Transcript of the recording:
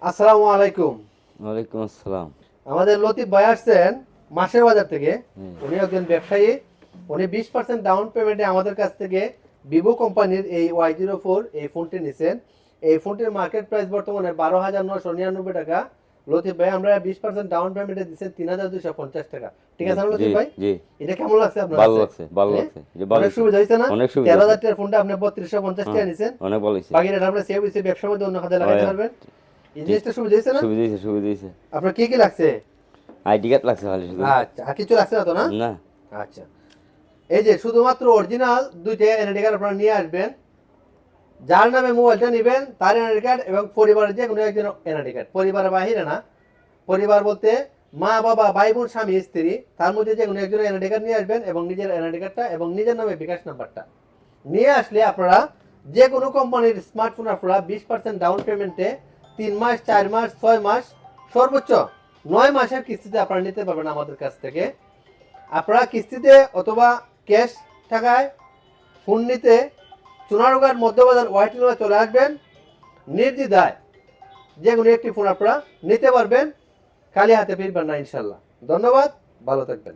আসসালামু আলাইকুম। ওয়ালাইকুম আসসালাম। আমাদের লতিফ ভাই আসছেন মাসের বাজার থেকে। উনি একজন ব্যবসায়ী। উনি 20% ডাউন পেমেন্টে আমাদের কাছ থেকে ভিভো কোম্পানির এই Y04 এই ফোনটি নিছেন। এই ফোনটির মার্কেট প্রাইস বর্তমানে 12,999 টাকা। লতিফ ভাই আমরা 20% ডাউন পেমেন্টে দিচ্ছেন 3,250 টাকা। ঠিক আছে না জি লতিফ ভাই? জি, এটা কেমন লাগছে আপনার ভালো কাছে? লাগছে, ভালো হ্যাঁ? লাগছে, যে ভালো অনেক হয়েছে, সুবিধা হয়েছে না? অনেক সুবিধা হয়েছে। 13,000 টাকার ফোনটা আপনি 3250 টাকা নিছেন। অনেক ভালো হয়েছে। বাকি রেট আমরা সেভ হয়েছে ব্যবসার মধ্যে অন্য খাতে লাগাইতে পারবেন। এই জিনিসটা সুবিধা হয়েছে না? সুবিধা হয়েছে, সুবিধা হয়েছে। আপনার কি কি লাগছে? আইডি কার্ড লাগছে খালি শুধু। আচ্ছা, আর কিছু লাগছে না তো না? না। আচ্ছা, এই যে শুধুমাত্র অরিজিনাল দুইটা এনআইডি কার্ড আপনারা নিয়ে আসবেন। যার নামে মোবাইলটা নেবেন তার এনআইডি কার্ড এবং পরিবারের যে কোনো একজন এনআইডি কার্ড। পরিবারের বাহিরে না, পরিবার বলতে মা বাবা ভাই বোন স্বামী স্ত্রী, তার মধ্যে যে কোনো একজন এনআইডি কার্ড নিয়ে আসবেন এবং নিজের এনআইডি কার্ডটা এবং নিজের নামে বিকাশ নাম্বারটা নিয়ে আসলে আপনারা যে কোনো কোম্পানির স্মার্টফোন আপনারা 20% ডাউন পেমেন্টে 3 মাস 4 মাস 6 মাস সর্বোচ্চ 9 মাসের কিস্তিতে আপনারা নিতে পারবেন আমাদের কাছ থেকে। আপনারা কিস্তিতে অথবা ক্যাশ টাকায় ফোন নিতে সোনারগাঁর মধ্যবাজার ওয়াইটিংয়ে চলে আসবেন। নির্দ্বিধায় যে কোনো একটি ফোন আপনারা নিতে পারবেন। খালি হাতে ফিরবেন না ইনশাল্লাহ। ধন্যবাদ, ভালো থাকবেন।